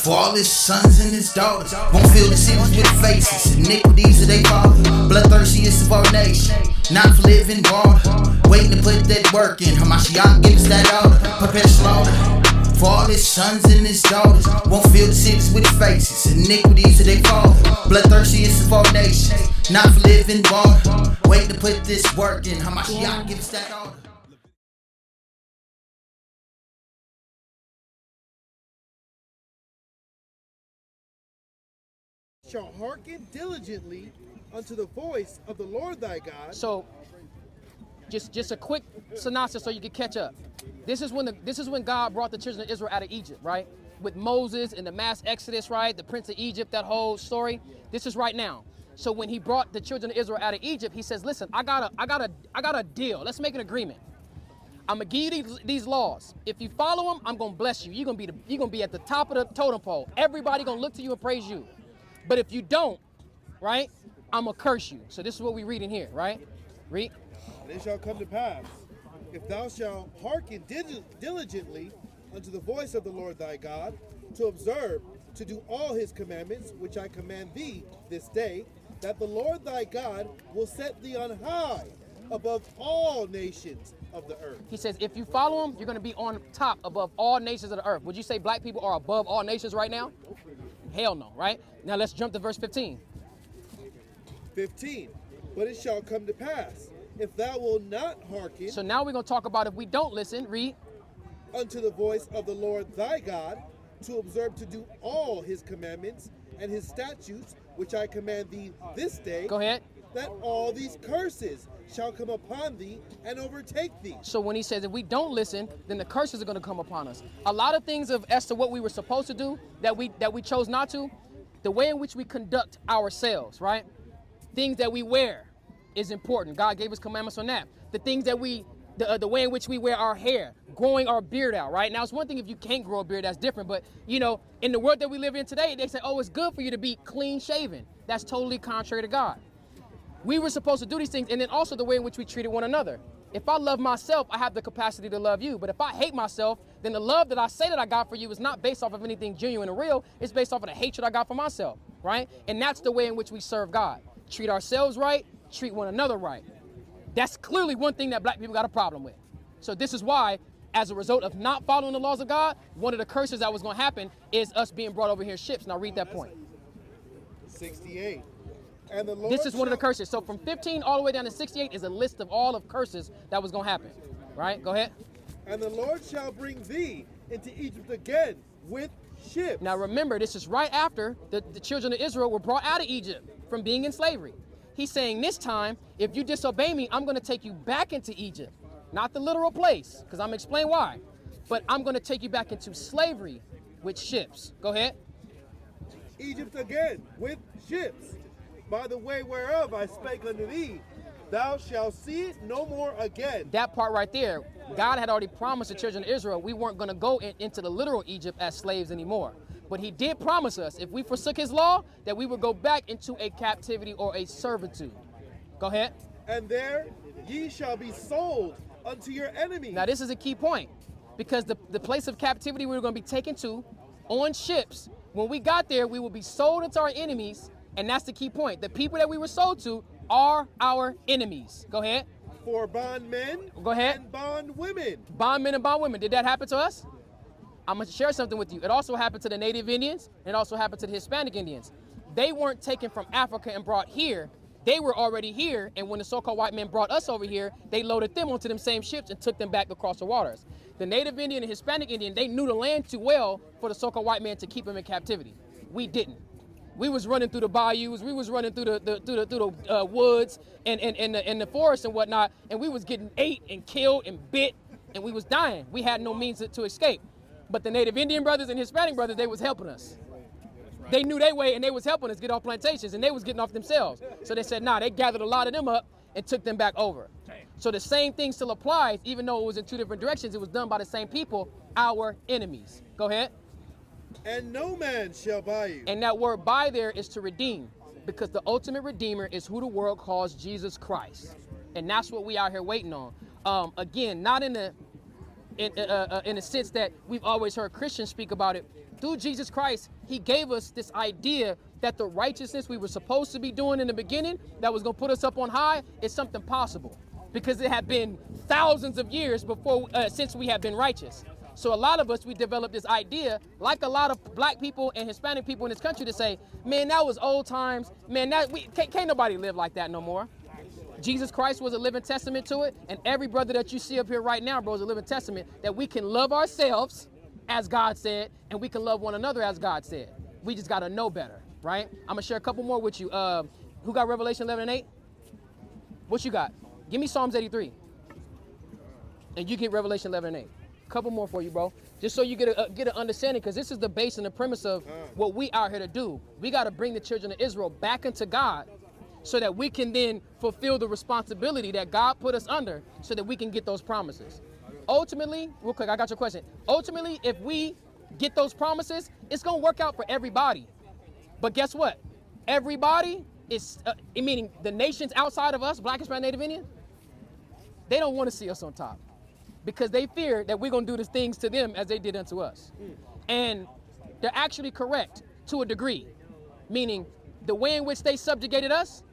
For all his sons and his daughters won't fill the cities with faces. Iniquities of they father, bloodthirstiest of our nation. Not for living water, waiting to put that work in. Hamashiach give us that order, prepare slaughter. For all his sons and his daughters won't fill the cities with faces. Iniquities of they father, bloodthirstiest of our nation. Not for living water, waiting to put this work in. Hamashiach give us that order. Shall hearken diligently unto the voice of the Lord thy God. So, just a quick synopsis so you can catch up. This is when God brought the children of Israel out of Egypt, right? With Moses and the mass exodus, right? The prince of Egypt, that whole story. This is right now. So when he brought the children of Israel out of Egypt, he says, "Listen, I got a deal. Let's make an agreement. I'm gonna give you these laws. If you follow them, I'm gonna bless you. You're gonna be at the top of the totem pole. Everybody gonna look to you and praise you. But if you don't, right, I'm gonna curse you." So this is what we read in here, right? Read. And it shall come to pass, if thou shalt hearken diligently unto the voice of the Lord thy God, to observe, to do all his commandments, which I command thee this day, that the Lord thy God will set thee on high above all nations of the earth. He says, if you follow him, you're going to be on top above all nations of the earth. Would you say black people are above all nations right now? Hell no, right? Now let's jump to verse 15. 15. But it shall come to pass, if thou wilt not hearken. So now we're going to talk about if we don't listen. Read. Unto the voice of the Lord thy God, to observe to do all his commandments and his statutes, which I command thee this day. Go ahead. That all these curses shall come upon thee and overtake thee. So when he says if we don't listen, then the curses are going to come upon us. A lot of things as to what we were supposed to do that we chose not to, the way in which we conduct ourselves, right? Things that we wear is important. God gave us commandments on that. The things that the way in which we wear our hair, growing our beard out, right? Now, it's one thing if you can't grow a beard, that's different. But, you know, in the world that we live in today, they say, oh, it's good for you to be clean shaven. That's totally contrary to God. We were supposed to do these things, and then also the way in which we treated one another. If I love myself, I have the capacity to love you. But if I hate myself, then the love that I say that I got for you is not based off of anything genuine and real. It's based off of the hatred I got for myself, right? And that's the way in which we serve God. Treat ourselves right, treat one another right. That's clearly one thing that black people got a problem with. So this is why, as a result of not following the laws of God, one of the curses that was going to happen is us being brought over here in ships. Now read that point. 68. And the Lord This is one of the curses. So from 15 all the way down to 68 is a list of all of curses that was going to happen. Right? Go ahead. And the Lord shall bring thee into Egypt again with ships. Now remember, this is right after the children of Israel were brought out of Egypt from being in slavery. He's saying this time, if you disobey me, I'm going to take you back into Egypt. Not the literal place, because I'm going to explain why. But I'm going to take you back into slavery with ships. Go ahead. Egypt again with ships. By the way whereof I spake unto thee, thou shalt see it no more again. That part right there, God had already promised the children of Israel we weren't going to go into the literal Egypt as slaves anymore. But he did promise us, if we forsook his law, that we would go back into a captivity or a servitude. Go ahead. And there ye shall be sold unto your enemies. Now this is a key point, because the place of captivity we were going to be taken to on ships, when we got there, we will be sold into our enemies. And that's the key point. The people that we were sold to are our enemies. Go ahead. For bondmen Go ahead. and bondwomen. Bondmen and bondwomen. Did that happen to us? I'm going to share something with you. It also happened to the Native Indians. And it also happened to the Hispanic Indians. They weren't taken from Africa and brought here. They were already here. And when the so-called white men brought us over here, they loaded them onto them same ships and took them back across the waters. The Native Indian and Hispanic Indian, they knew the land too well for the so-called white man to keep them in captivity. We didn't. We was running through the bayous, we was running through the woods and the forest and whatnot, and we was getting ate and killed and bit, and we was dying. We had no means to escape. But the Native Indian brothers and Hispanic brothers, they was helping us. They knew their way, and they was helping us get off plantations, and they was getting off themselves. So they said, nah, they gathered a lot of them up and took them back over. So the same thing still applies, even though it was in two different directions. It was done by the same people, our enemies. Go ahead. And no man shall buy you. And that word buy there is to redeem, because the ultimate redeemer is who the world calls Jesus Christ. And that's what we out here waiting on. Again, not in the in a sense that we've always heard Christians speak about it. Through Jesus Christ, he gave us this idea that the righteousness we were supposed to be doing in the beginning that was going to put us up on high is something possible, because it had been thousands of years before since we have been righteous. So a lot of us, we developed this idea, like a lot of black people and Hispanic people in this country, to say, man, that was old times. Man, can't nobody live like that no more. Jesus Christ was a living testament to it, and every brother that you see up here right now, bro, is a living testament that we can love ourselves as God said, and we can love one another as God said. We just got to know better, right? I'm going to share a couple more with you. Who got Revelation 11 and 8? What you got? Give me Psalms 83. And you get Revelation 11 and 8. Couple more for you, bro. Just so you get an understanding, because this is the base and the premise of what we out here to do. We got to bring the children of Israel back into God so that we can then fulfill the responsibility that God put us under so that we can get those promises. Ultimately, real quick, I got your question. Ultimately, if we get those promises, it's going to work out for everybody. But guess what? Everybody is, meaning the nations outside of us, Black, Hispanic, Native Indian, they don't want to see us on top, because they fear that we're going to do the things to them as they did unto us. And they're actually correct to a degree, meaning the way in which they subjugated us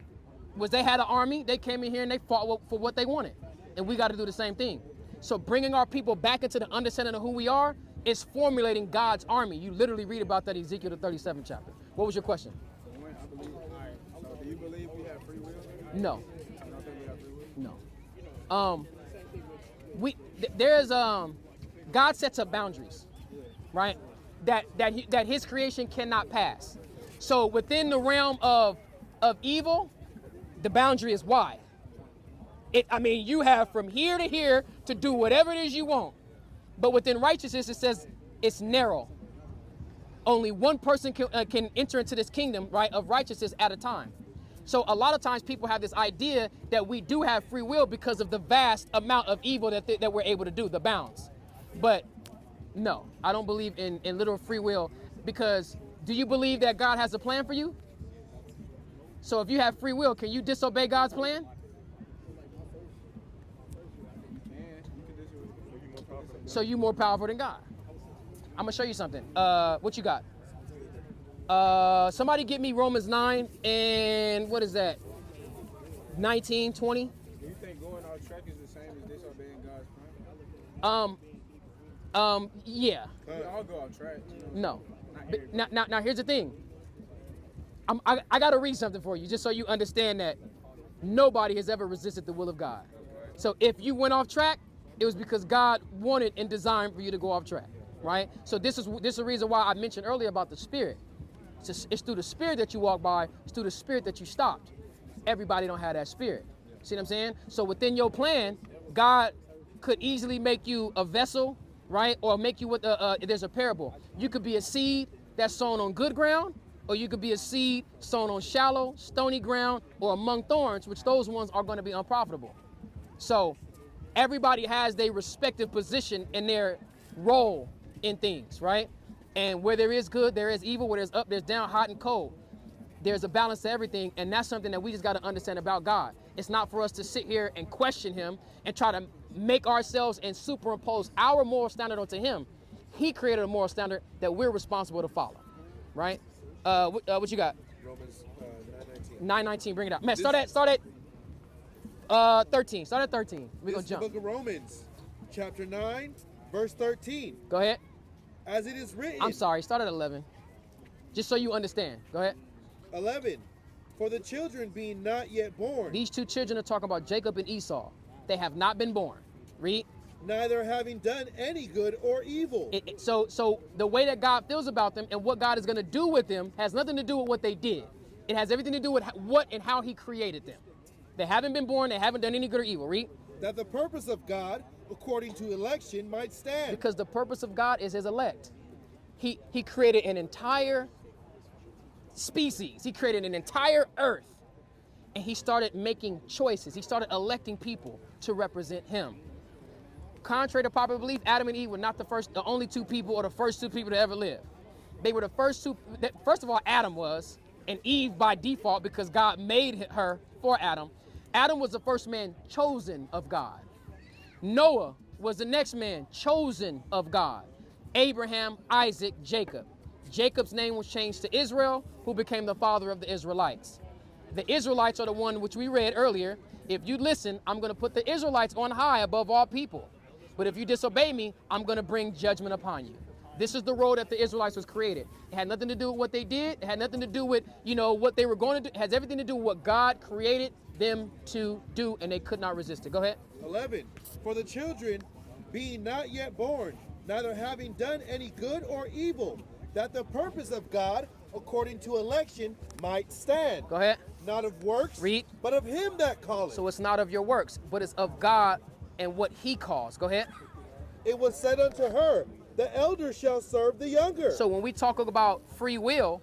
was they had an army, they came in here and they fought for what they wanted. And we got to do the same thing. So bringing our people back into the understanding of who we are is formulating God's army. You literally read about that in Ezekiel the 37th chapter. What was your question? So do you believe we have free will? No. You don't think we have free will? No. God sets up boundaries, right? That his creation cannot pass. So within the realm of evil, the boundary is wide. You have from here to here to do whatever it is you want. But within righteousness, it says it's narrow. Only one person can enter into this kingdom, right, of righteousness at a time. So a lot of times people have this idea that we do have free will because of the vast amount of evil that we're able to do, the bounds. But no, I don't believe in literal free will, because do you believe that God has a plan for you? So if you have free will, can you disobey God's plan? So you're more powerful than God. I'm gonna show you something. What you got? Somebody get me Romans 9 and what is that? 19, 20. Do you think going off track is the same as disobeying God's plan? Yeah. We all go off track. You know? No. Now here's the thing. I gotta read something for you just so you understand that nobody has ever resisted the will of God. So if you went off track, it was because God wanted and designed for you to go off track, right? So this is the reason why I mentioned earlier about the Spirit. It's through the Spirit that you walk by. It's through the Spirit that you stopped. Everybody don't have that Spirit. See what I'm saying? So within your plan, God could easily make you a vessel, right? Or make you there's a parable. You could be a seed that's sown on good ground, or you could be a seed sown on shallow, stony ground, or among thorns, which those ones are going to be unprofitable. So everybody has their respective position and their role in things, right? And where there is good, there is evil. Where there's up, there's down, hot and cold. There's a balance to everything, and that's something that we just got to understand about God. It's not for us to sit here and question him and try to make ourselves and superimpose our moral standard onto him. He created a moral standard that we're responsible to follow, right? What you got? Romans 9:19. 9:19, bring it out. Man, start at 13. Start at 13. We're going to This is the jump. book of Romans, chapter 9, verse 13. Go ahead. As it is written. I'm sorry, start at 11. Just so you understand. Go ahead. 11. For the children being not yet born, These two children are talking about Jacob and Esau. They have not been born. Read. neither having done any good or evil. So the way that God feels about them and what God is going to do with them has nothing to do with what they did. It has everything to do with what and how he created them. They haven't been born. They haven't done any good or evil. Read. That the purpose of God, according to election, might stand. Because the purpose of God is his elect. He created an entire species. He created an entire earth. And he started making choices. He started electing people to represent him. Contrary to popular belief, Adam and Eve were not the only two people or the first two people to ever live. They were the first two. First of all, Adam was, and Eve by default because God made her for Adam. Adam was the first man chosen of God. Noah was the next man, chosen of God. Abraham, Isaac, Jacob. Jacob's name was changed to Israel, who became the father of the Israelites. The Israelites are the one which we read earlier. If you listen, I'm going to put the Israelites on high above all people. But if you disobey me, I'm going to bring judgment upon you. This is the role that the Israelites was created. It had nothing to do with what they did. It had nothing to do with, what they were going to do. It has everything to do with what God created them to do, and they could not resist it. Go ahead. 11. For the children being not yet born, neither having done any good or evil, that the purpose of God, according to election, might stand. Go ahead. Not of works, Read. but of him that calleth. So it's not of your works, but it's of God and what he calls. Go ahead. It was said unto her, the elder shall serve the younger. So when we talk about free will,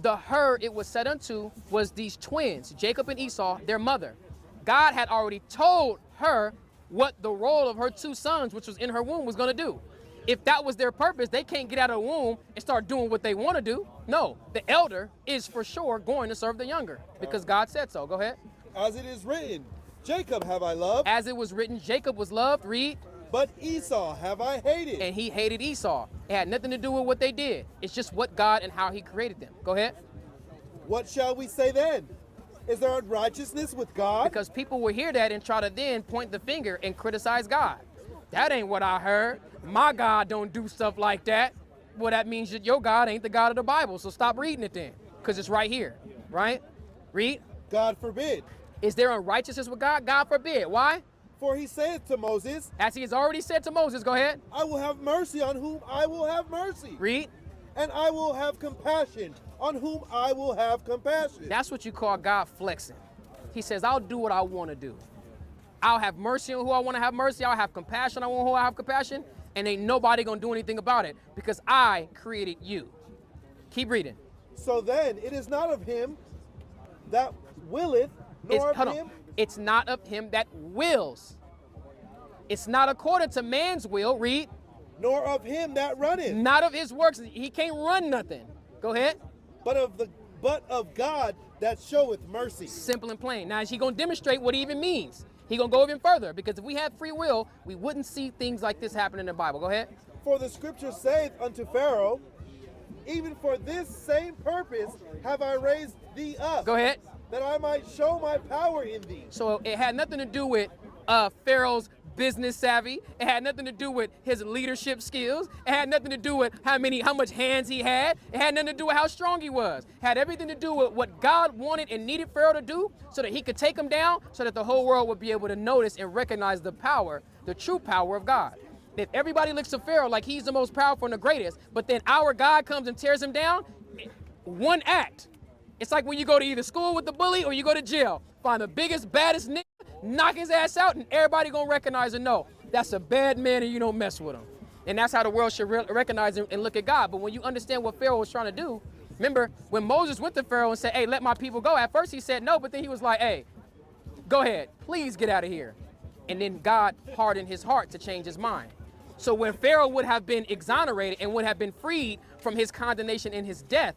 the her it was said unto was these twins, Jacob and Esau, their mother. God had already told her what the role of her two sons, which was in her womb, was going to do. If that was their purpose, they can't get out of the womb and start doing what they want to do. No, the elder is for sure going to serve the younger because God said so. Go ahead. As it is written, Jacob have I loved. As it was written, Jacob was loved. Read. But Esau have I hated. And he hated Esau. It had nothing to do with what they did. It's just what God and how he created them. Go ahead. What shall we say then? Is there unrighteousness with God? Because people will hear that and try to then point the finger and criticize God. That ain't what I heard. My God don't do stuff like that. Well, that means that your God ain't the God of the Bible. So stop reading it then, because it's right here, right? Read. God forbid. Is there unrighteousness with God? God forbid. Why? For he saith to Moses, as he has already said to Moses, go ahead. I will have mercy on whom I will have mercy. Read. And I will have compassion on whom I will have compassion. That's what you call God flexing. He says, I'll do what I want to do. I'll have mercy on who I want to have mercy. I'll have compassion on who I have compassion. And ain't nobody going to do anything about it because I created you. Keep reading. So then it is not of him that willeth, nor of him. It's not of him that wills. It's not according to man's will. Read. Nor of him that runneth. Not of his works. He can't run nothing. Go ahead. But of God that showeth mercy. Simple and plain. Now is he going to demonstrate what he even means? He going to go even further, because if we had free will, we wouldn't see things like this happen in the Bible. Go ahead. For the scripture saith unto Pharaoh, even for this same purpose have I raised thee up. Go ahead. That I might show my power in thee. So it had nothing to do with Pharaoh's business savvy. It had nothing to do with his leadership skills. It had nothing to do with how much hands he had. It had nothing to do with how strong he was. It had everything to do with what God wanted and needed Pharaoh to do so that he could take him down, so that the whole world would be able to notice and recognize the power, the true power of God. If everybody looks to Pharaoh like he's the most powerful and the greatest, but then our God comes and tears him down, one act. It's like when you go to either school with the bully or you go to jail. Find the biggest, baddest nigga, knock his ass out, and everybody gonna recognize and know that's a bad man and you don't mess with him. And that's how the world should recognize and look at God. But when you understand what Pharaoh was trying to do, remember when Moses went to Pharaoh and said, hey, let my people go. At first he said no, but then he was like, hey, go ahead, please get out of here. And then God hardened his heart to change his mind. So when Pharaoh would have been exonerated and would have been freed from his condemnation and his death,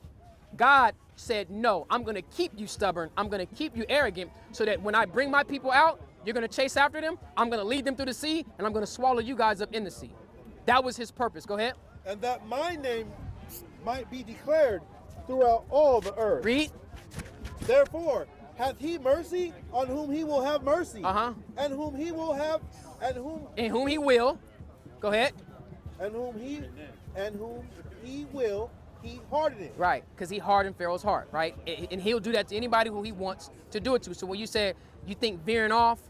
God said, no, I'm going to keep you stubborn. I'm going to keep you arrogant so that when I bring my people out, you're going to chase after them. I'm going to lead them through the sea, and I'm going to swallow you guys up in the sea. That was his purpose. Go ahead. And that my name might be declared throughout all the earth. Read. Therefore, hath he mercy on whom he will have mercy. And whom he will have, and whom he will. Go ahead. And whom he will, he hardened it. Right, because he hardened Pharaoh's heart, right? And he'll do that to anybody who he wants to do it to. So when you say you think veering off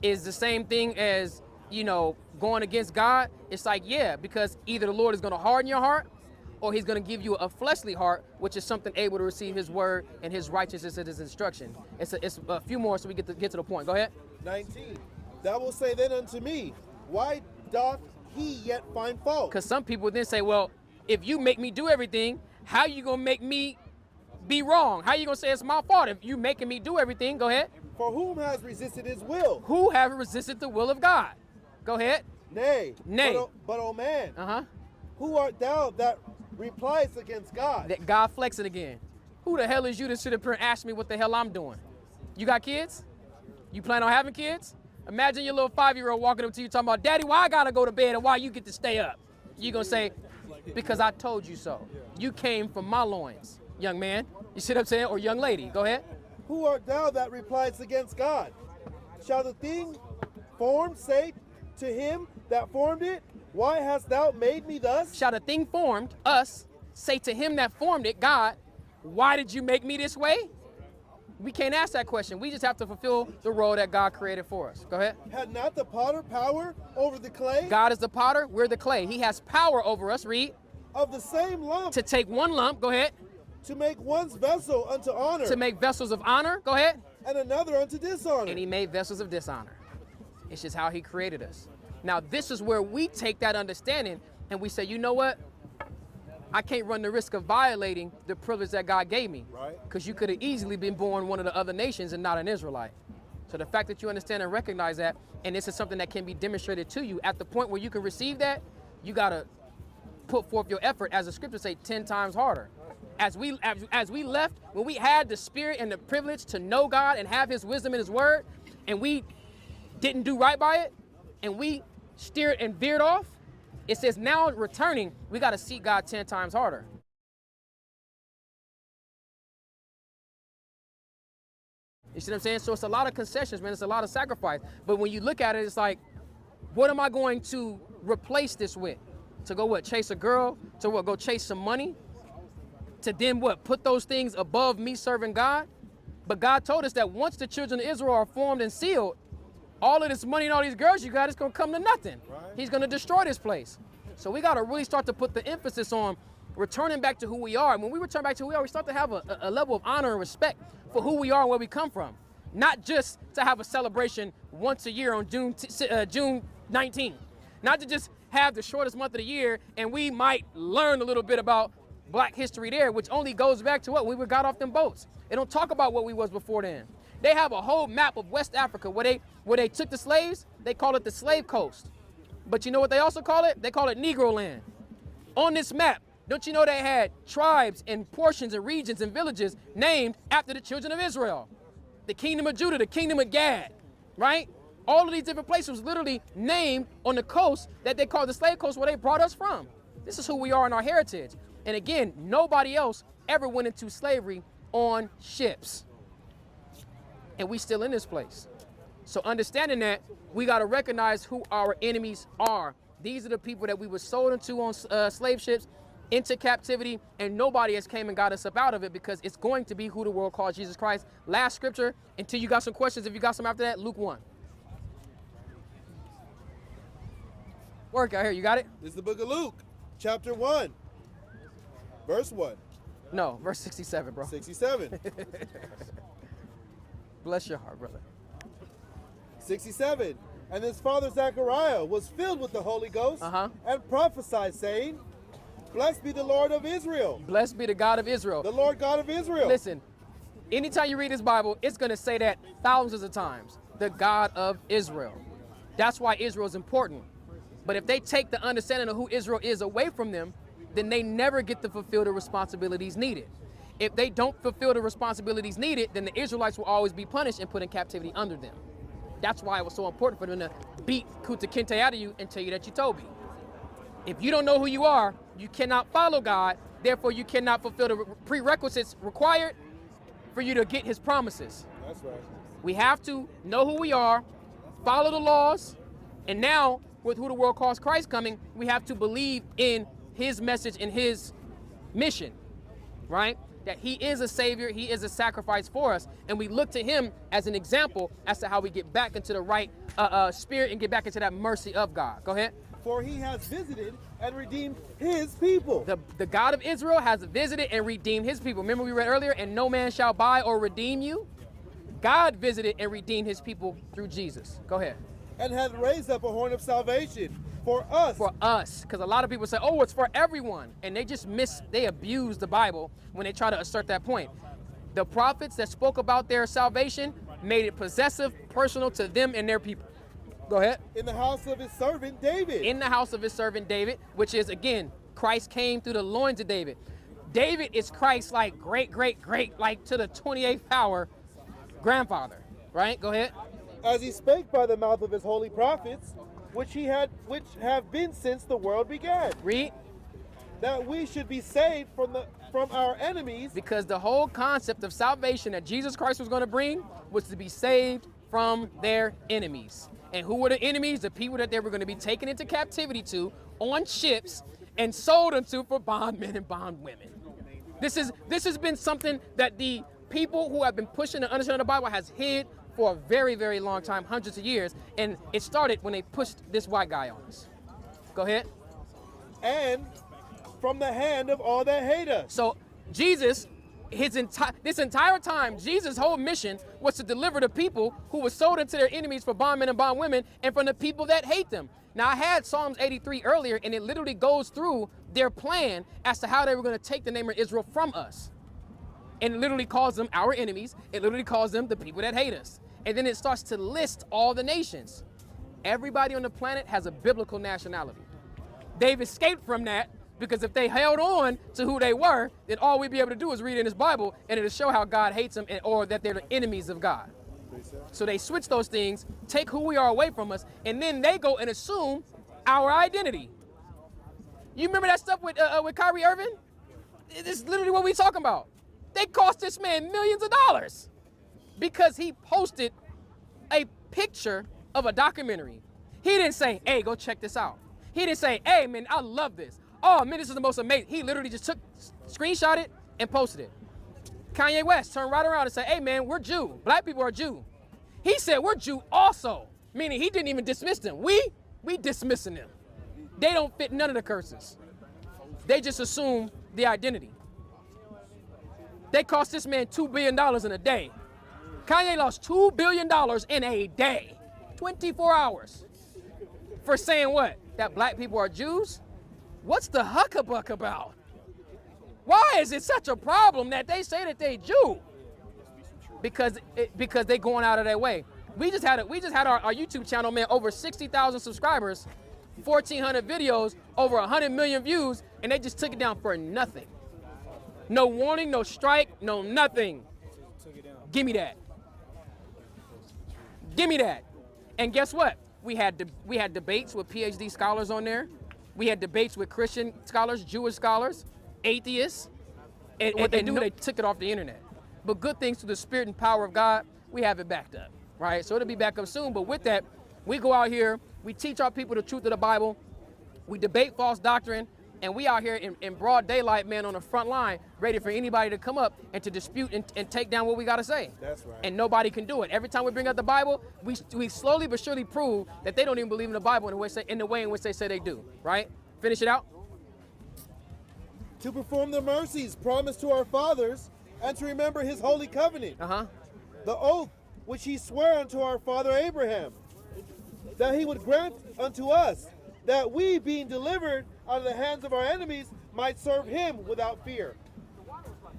is the same thing as, going against God, it's like, yeah, because either the Lord is going to harden your heart or he's going to give you a fleshly heart, which is something able to receive his word and his righteousness and his instruction. It's a few more so we get to the point. Go ahead. 19. Thou wilt say then unto me, why doth he yet find fault? Because some people then say, well, if you make me do everything, how you going to make me be wrong? How you going to say it's my fault if you making me do everything? Go ahead. For whom has resisted his will? Who have resisted the will of God? Go ahead. Nay. Nay. But O man, who art thou that replies against God? That God flexing again. Who the hell is you to sit up here and ask me what the hell I'm doing? You got kids? You plan on having kids? Imagine your little 5-year-old walking up to you talking about, Daddy, why I gotta go to bed and why you get to stay up? You gonna say, because I told you so. You came from my loins, young man. You see what I'm saying? Or young lady, go ahead. Who art thou that replies against God? Shall the thing formed say to him that formed it, why hast thou made me thus? Shall the thing formed, us, say to him that formed it, God, why did you make me this way? We can't ask that question. We just have to fulfill the role that God created for us. Go ahead. Had not the potter power over the clay? God is the potter, we're the clay. He has power over us, read. Of the same lump. To take one lump, go ahead. To make one's vessel unto honor. To make vessels of honor, go ahead. And another unto dishonor. And he made vessels of dishonor. It's just how he created us. Now, this is where we take that understanding and we say, you know what? I can't run the risk of violating the privilege that God gave me. Right. Because you could have easily been born one of the other nations and not an Israelite. So the fact that you understand and recognize that, and this is something that can be demonstrated to you at the point where you can receive that, you got to put forth your effort, as the scriptures say, 10 times harder. As we left, when we had the spirit and the privilege to know God and have his wisdom and his word, and we didn't do right by it, and we steered and veered off, it says now returning, we got to seek God 10 times harder. You see what I'm saying? So it's a lot of concessions, man. It's a lot of sacrifice. But when you look at it, it's like, what am I going to replace this with? To go what? Chase a girl? To what? Go chase some money? To then what? Put those things above me serving God? But God told us that once the children of Israel are formed and sealed, all of this money and all these girls you got is going to come to nothing. Right. He's going to destroy this place. So we got to really start to put the emphasis on returning back to who we are. And when we return back to who we are, we start to have a level of honor and respect for who we are and where we come from. Not just to have a celebration once a year on June 19th. Not to just have the shortest month of the year and we might learn a little bit about Black history there, which only goes back to what? We got off them boats. They don't talk about what we was before then. They have a whole map of West Africa where they took the slaves. They call it the slave coast. But you know what they also call it? They call it Negro land. On this map, don't you know they had tribes and portions and regions and villages named after the children of Israel? The kingdom of Judah, the kingdom of Gad, right? All of these different places was literally named on the coast that they call the slave coast where they brought us from. This is who we are in our heritage. And again, nobody else ever went into slavery on ships. And we still in this place. So understanding that, we got to recognize who our enemies are. These are the people that we were sold into on slave ships, into captivity, and nobody has came and got us up out of it, because it's going to be who the world calls Jesus Christ. Last scripture, until you got some questions, if you got some after that, Luke 1. Work out here, you got it? This is the book of Luke, chapter 1, verse 1. No, verse 67, bro. 67. Bless your heart, brother. 67. And his father Zechariah was filled with the Holy Ghost and prophesied, saying, Blessed be the Lord of Israel. Blessed be the God of Israel. The Lord God of Israel. Listen, anytime you read this Bible, it's going to say that thousands of times. The God of Israel. That's why Israel is important. But if they take the understanding of who Israel is away from them, then they never get to fulfill the responsibilities needed. If they don't fulfill the responsibilities needed, then the Israelites will always be punished and put in captivity under them. That's why it was so important for them to beat Kuta Kinte out of you and tell you that you Toby. If you don't know who you are, you cannot follow God. Therefore, you cannot fulfill the prerequisites required for you to get his promises. That's right. We have to know who we are, follow the laws, and now, with who the world calls Christ coming, we have to believe in his message and his mission, right? That he is a savior, he is a sacrifice for us, and we look to him as an example as to how we get back into the right spirit and get back into that mercy of God. Go ahead. For he has visited and redeemed his people. The God of Israel has visited and redeemed his people. Remember we read earlier, and no man shall buy or redeem you? God visited and redeemed his people through Jesus. Go ahead. And hath raised up a horn of salvation for us. For us, because a lot of people say, oh, it's for everyone. And they abuse the Bible when they try to assert that point. The prophets that spoke about their salvation made it possessive, personal to them and their people. Go ahead. In the house of his servant David. In the house of his servant David, which is, again, Christ came through the loins of David. David is Christ's great, like to the 28th power grandfather, right? Go ahead. as he spake by the mouth of his holy prophets, which have been since the world began, Read. that we should be saved from our enemies. Because the whole concept of salvation that Jesus Christ was going to bring was to be saved from their enemies. And who were the enemies? The people that they were going to be taken into captivity to on ships and sold unto for bondmen and bondwomen. This has been something that the people who have been pushing the understanding of the Bible has hid for a very, very long time, hundreds of years. And it started when they pushed this white guy on us. Go ahead. And from the hand of all that hate us. So Jesus, this entire time, Jesus' whole mission was to deliver the people who were sold into their enemies for bondmen and bondwomen and from the people that hate them. Now, I had Psalms 83 earlier, and it literally goes through their plan as to how they were going to take the name of Israel from us. And it literally calls them our enemies. It literally calls them the people that hate us. And then it starts to list all the nations. Everybody on the planet has a biblical nationality. They've escaped from that because if they held on to who they were, then all we'd be able to do is read in this Bible and it'll show how God hates them or that they're the enemies of God. So they switch those things, take who we are away from us, and then they go and assume our identity. You remember that stuff with Kyrie Irving? It's literally what we're talking about. They cost this man millions of dollars because he posted a picture of a documentary. He didn't say, hey, go check this out. He didn't say, hey, man, I love this. Oh, man, this is the most amazing. He literally just screenshot it and posted it. Kanye West turned right around and said, hey, man, we're Jew. Black people are Jew. He said, we're Jew also, meaning he didn't even dismiss them. We dismissing them. They don't fit none of the curses. They just assume the identity. They cost this man $2 billion in a day. Kanye lost $2 billion in a day, 24 hours, for saying what? That black people are Jews? What's the huckabuck about? Why is it such a problem that they say that they Jew? Because they going out of their way. We just had our YouTube channel, man, over 60,000 subscribers, 1,400 videos, over 100 million views, and they just took it down for nothing. No warning, no strike, no nothing. Give me that. Give me that. And guess what? We had debates with PhD scholars on there. We had debates with Christian scholars, Jewish scholars, atheists. And what they do, they took it off the internet. But good things through the spirit and power of God, we have it backed up, right? So it'll be back up soon. But with that, we go out here, we teach our people the truth of the Bible, we debate false doctrine, and we out here in broad daylight, man, on the front line, ready for anybody to come up and to dispute and take down what we got to say. That's right. And nobody can do it. Every time we bring up the Bible, we slowly but surely prove that they don't even believe in the Bible in the way in which they say they do, right? Finish it out. To perform the mercies promised to our fathers and to remember his holy covenant. The oath which he sware unto our father Abraham, that he would grant unto us, that we, being delivered out of the hands of our enemies, might serve him without fear,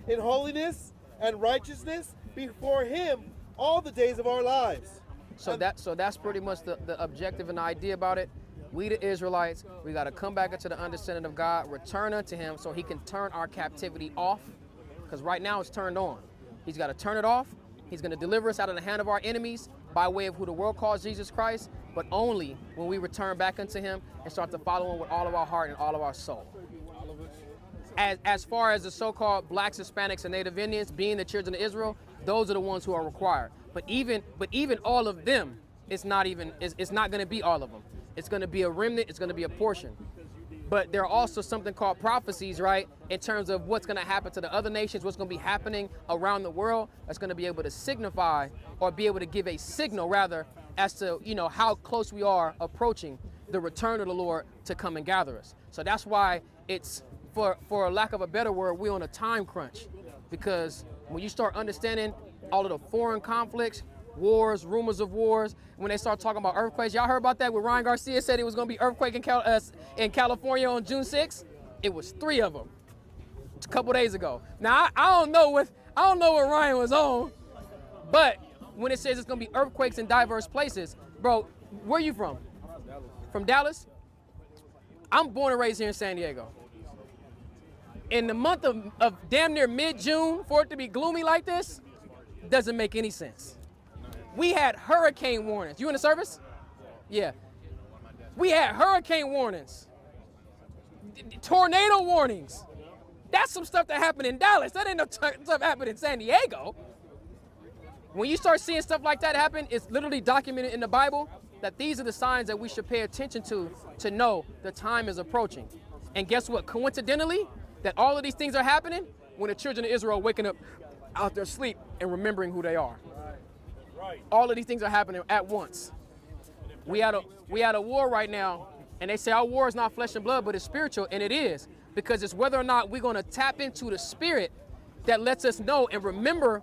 in holiness and righteousness before him all the days of our lives. So that's pretty much the objective and the idea about it. We the Israelites, we got to come back into the understanding of God, return unto him so he can turn our captivity off, because right now it's turned on. He's got to turn it off. He's going to deliver us out of the hand of our enemies by way of who the world calls Jesus Christ, but only when we return back unto him and start to follow him with all of our heart and all of our soul. As far as the so-called blacks, Hispanics, and Native Indians being the children of Israel, those are the ones who are required. But even all of them, it's not going to be all of them. It's going to be a remnant. It's going to be a portion. But there are also something called prophecies, right? In terms of what's going to happen to the other nations, what's going to be happening around the world, that's going to be able to signify or be able to give a signal, rather, as to, how close we are approaching the return of the Lord to come and gather us. So that's why it's, for lack of a better word, we're on a time crunch. Because when you start understanding all of the foreign conflicts, wars, rumors of wars, when they start talking about earthquakes, y'all heard about that when Ryan Garcia said it was going to be earthquake in California on June 6th? It was 3 of them a couple days ago. Now I don't know what Ryan was on, but when it says it's going to be earthquakes in diverse places, bro, where you from? From Dallas? I'm born and raised here in San Diego. In the month of damn near mid-June, for it to be gloomy like this, doesn't make any sense. We had hurricane warnings. You in the service? Yeah. We had hurricane warnings. Tornado warnings. That's some stuff that happened in Dallas. That ain't no stuff happened in San Diego. When you start seeing stuff like that happen, it's literally documented in the Bible that these are the signs that we should pay attention to know the time is approaching. And guess what? Coincidentally, that all of these things are happening when the children of Israel are waking up out their sleep and remembering who they are. Right. All of these things are happening at once. We had a war right now, and they say our war is not flesh and blood, but it's spiritual, and it is, because it's whether or not we're going to tap into the spirit that lets us know and remember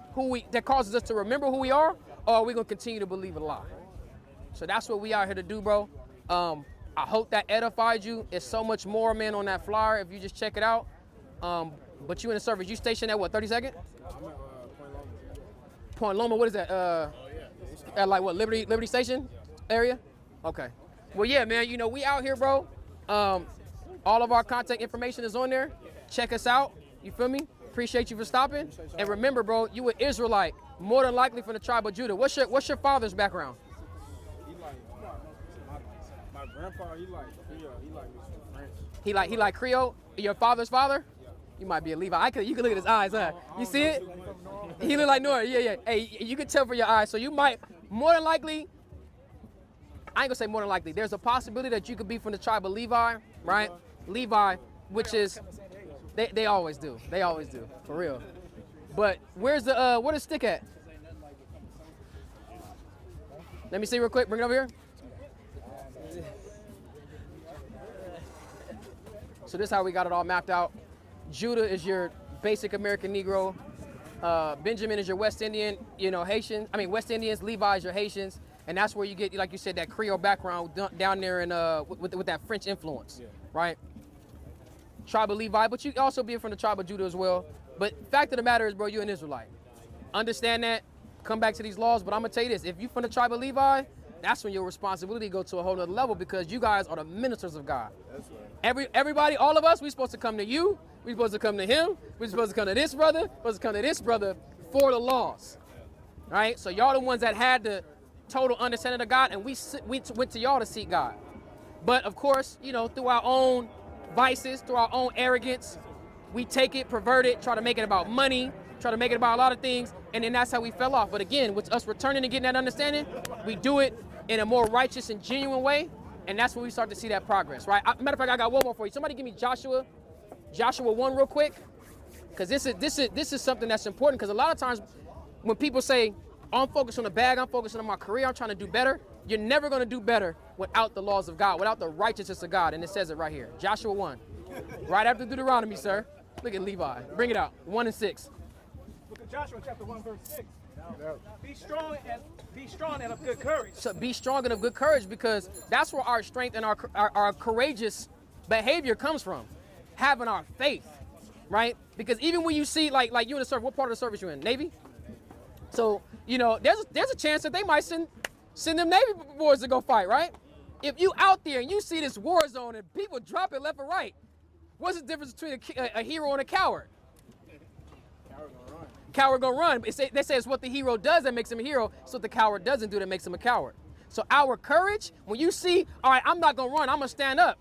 that causes us to remember who we are, or are we going to continue to believe a lie? So that's what we out here to do, bro. I hope that edified you. It's so much more, man, on that flyer if you just check it out. But you in the service, you stationed at what, 32nd? I'm at Point Loma, what is that? At like what, Liberty Station area? Okay. Well, yeah, man, you know, we out here, bro. All of our contact information is on there. Check us out. You feel me? Appreciate you for stopping. And remember, bro, you an Israelite, more than likely from the tribe of Judah. What's your father's background? My grandpa, he like French. He like Creole? Your father's father? Yeah. You might be a Levi. You can look at his eyes, huh? You see it? He look like Nora. Yeah. Hey, you can tell for your eyes. So you might, more than likely, I ain't gonna say more than likely. There's a possibility that you could be from the tribe of Levi, right? Levi, which is, they always do. They always do, for real. But where's the, where the stick at? Let me see real quick. Bring it over here. So this is how we got it all mapped out. Judah is your basic American Negro. Benjamin is your West Indian, Haitian. West Indians. Levi is your Haitians. And that's where you get, like you said, that Creole background down there in, with that French influence, right? Tribe of Levi, but you also be from the tribe of Judah as well. But fact of the matter is, bro, you're an Israelite. Understand that. Come back to these laws. But I'm going to tell you this. If you're from the tribe of Levi, that's when your responsibility go to a whole other level, because you guys are the ministers of God. That's right. Everybody, all of us, we're supposed to come to you. We're supposed to come to him. We're supposed to come to this brother. We're supposed to come to this brother for the laws. All right? So y'all the ones that had the total understanding of God, and we went to y'all to seek God. But of course, through our own vices, through our own arrogance, we take it, pervert it, try to make it about money, try to make it about a lot of things, and then that's how we fell off. But again, with us returning and getting that understanding, we do it in a more righteous and genuine way, and that's when we start to see that progress, right? Matter of fact, I got one more for you. Somebody give me Joshua 1 real quick, because this is something that's important, because a lot of times when people say, I'm focused on the bag, I'm focusing on my career, I'm trying to do better, you're never going to do better without the laws of God, without the righteousness of God, and it says it right here. Joshua 1, right after Deuteronomy, sir. Look at Levi. Bring it out. 1 and 6. Book of Joshua, chapter 1, verse 6. Be strong and of good courage. So be strong and of good courage, because that's where our strength and our courageous behavior comes from. Having our faith, right? Because even when you see, like you in the service, what part of the service you in? Navy? So, there's a chance that they might send them Navy boys to go fight, right? If you out there and you see this war zone and people dropping left and right, what's the difference between a hero and a coward? Coward gonna run. They say it's what the hero does that makes him a hero. It's what the coward doesn't do that makes him a coward. So our courage, when you see, all right, I'm not gonna run, I'm gonna stand up.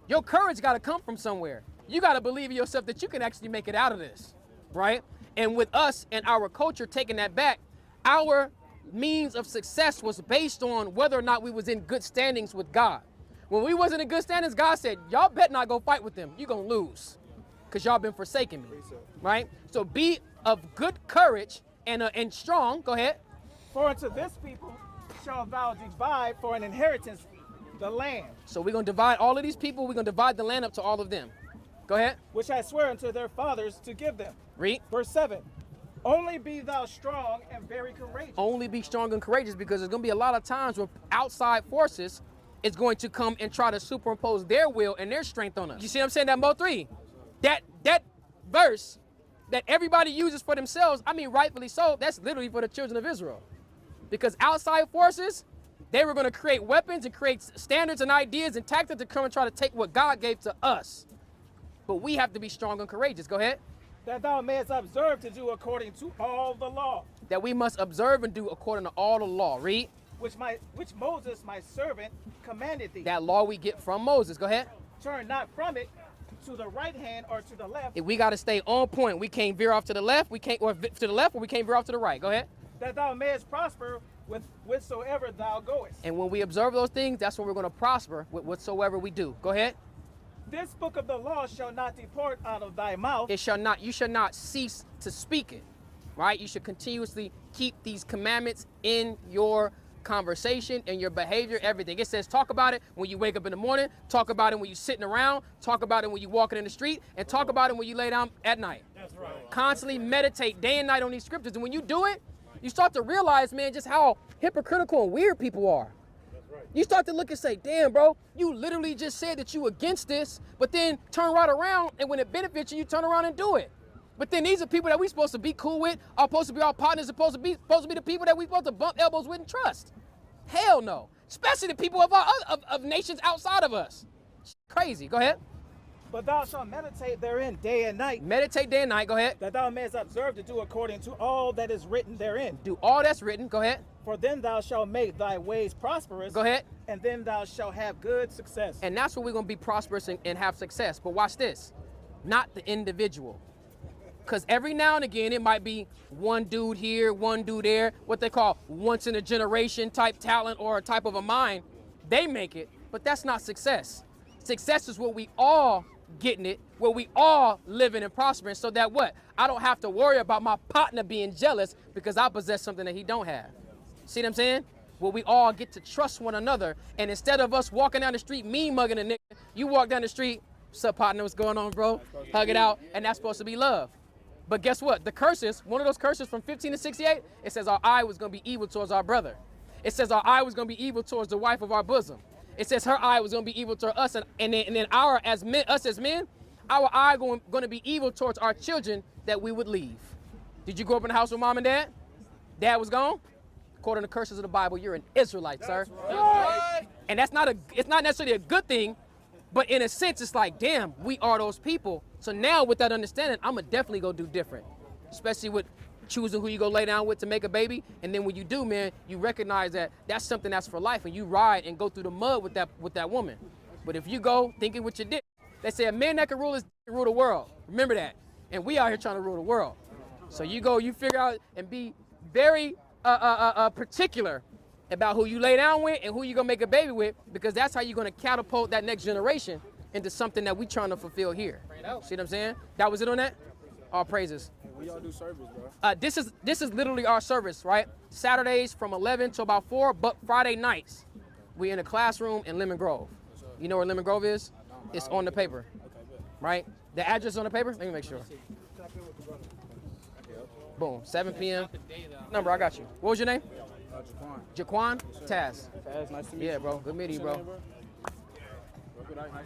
Your courage gotta come from somewhere. You gotta believe in yourself that you can actually make it out of this, right? And with us and our culture taking that back, our means of success was based on whether or not we was in good standings with God. When we wasn't in good standings, God said, y'all better not go fight with them. You're gonna lose, because y'all been forsaking me, right? So be of good courage and strong. Go ahead. For unto this people shall thou divide for an inheritance the land. So we're gonna divide all of these people. We're gonna divide the land up to all of them. Go ahead. Which I swear unto their fathers to give them. Read. Verse 7. Only be thou strong and very courageous. Only be strong and courageous, because there's going to be a lot of times where outside forces is going to come and try to superimpose their will and their strength on us. You see what I'm saying? That Mo 3. That verse that everybody uses for themselves, rightfully so, that's literally for the children of Israel. Because outside forces, they were going to create weapons and create standards and ideas and tactics to come and try to take what God gave to us. But we have to be strong and courageous. Go ahead. that thou mayest observe to do according to all the law. That we must observe and do according to all the law. Read. Which Moses, my servant, commanded thee. That law we get from Moses. Go ahead. Turn not from it to the right hand or to the left. If we got to stay on point. We can't veer off to the left. We can't, or to the left, or we can't veer off to the right. Go ahead. That thou mayest prosper with whatsoever thou goest. And when we observe those things, that's when we're going to prosper with whatsoever we do. Go ahead. This book of the law shall not depart out of thy mouth. It shall not. You shall not cease to speak it. Right? You should continuously keep these commandments in your conversation and your behavior, everything. It says talk about it when you wake up in the morning, talk about it when you're sitting around, talk about it when you're walking in the street, and talk about it when you lay down at night. That's right. Constantly meditate day and night on these scriptures. And when you do it, you start to realize, man, just how hypocritical and weird people are. You start to look and say, damn, bro, you literally just said that you against this, but then turn right around, and when it benefits you, you turn around and do it. But then these are people that we supposed to be cool with, are supposed to be our partners, supposed to be the people that we supposed to bump elbows with and trust. Hell no. Especially the people of nations outside of us. Crazy. Go ahead. But thou shalt meditate therein day and night. Meditate day and night. Go ahead. That thou mayest observe to do according to all that is written therein. Do all that's written. Go ahead. For then thou shalt make thy ways prosperous. Go ahead. And then thou shalt have good success. And that's where we're going to be prosperous and have success. But watch this. Not the individual. Because every now and again, it might be one dude here, one dude there, what they call once in a generation type talent or a type of a mind. They make it, but that's not success. Success is where we all getting it, where we all living and prospering, so that what? I don't have to worry about my partner being jealous because I possess something that he don't have. See what I'm saying? Where we all get to trust one another, and instead of us walking down the street mean mugging a nigga, you walk down the street, what's up partner, what's going on bro? Hug it out, and that's supposed to be love. But guess what? The curses, one of those curses from 15 to 68, it says our eye was going to be evil towards our brother. It says our eye was going to be evil towards the wife of our bosom. It says her eye was going to be evil toward us, and then us as men, our eye going to be evil towards our children that we would leave. Did you grow up in the house with mom and dad? Dad was gone? According to the curses of the Bible, you're an Israelite, sir. Right. And it's not necessarily a good thing, but in a sense, it's like, damn, we are those people. So now with that understanding, I'm going to definitely go do different, especially with choosing who you go lay down with to make a baby. And then when you do, man, you recognize that that's something that's for life, and you ride and go through the mud with that woman. But if you go thinking with your dick, they say a man that can rule his dick can rule the world. Remember that. And we out here trying to rule the world. So you go, you figure out and be very particular about who you lay down with and who you gonna make a baby with, because that's how you're gonna catapult that next generation into something that we trying to fulfill here. See what I'm saying? That was it on that? All praises. We y'all do service, bro. This is literally our service, right? Saturdays from 11 to about 4, but Friday nights we in a classroom in Lemon Grove. You know where Lemon Grove is? It's on the paper, right? The address on the paper? Let me make sure. Boom, 7 p.m. Number, I got you. What was your name? Jaquan? Taz. Taz, nice to meet you. Yeah, bro. Good meeting you, bro. Nice to meet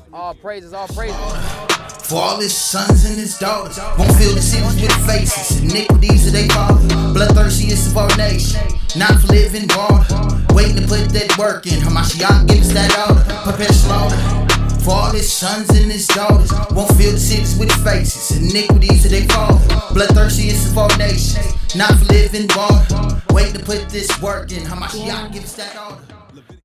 you. All praises, all praises. For all his sons and his daughters won't fill the cities with faces. Iniquities of they father, bloodthirstiest of our nation. Not for living water, waiting to put that work in. Hamashiach give us that order, prepare slaughter. For all his sons and his daughters won't fill the cities with faces. Iniquities of they father, bloodthirstiest of our nation. Not for living water, waiting to put this work in. Hamashiach give us that order.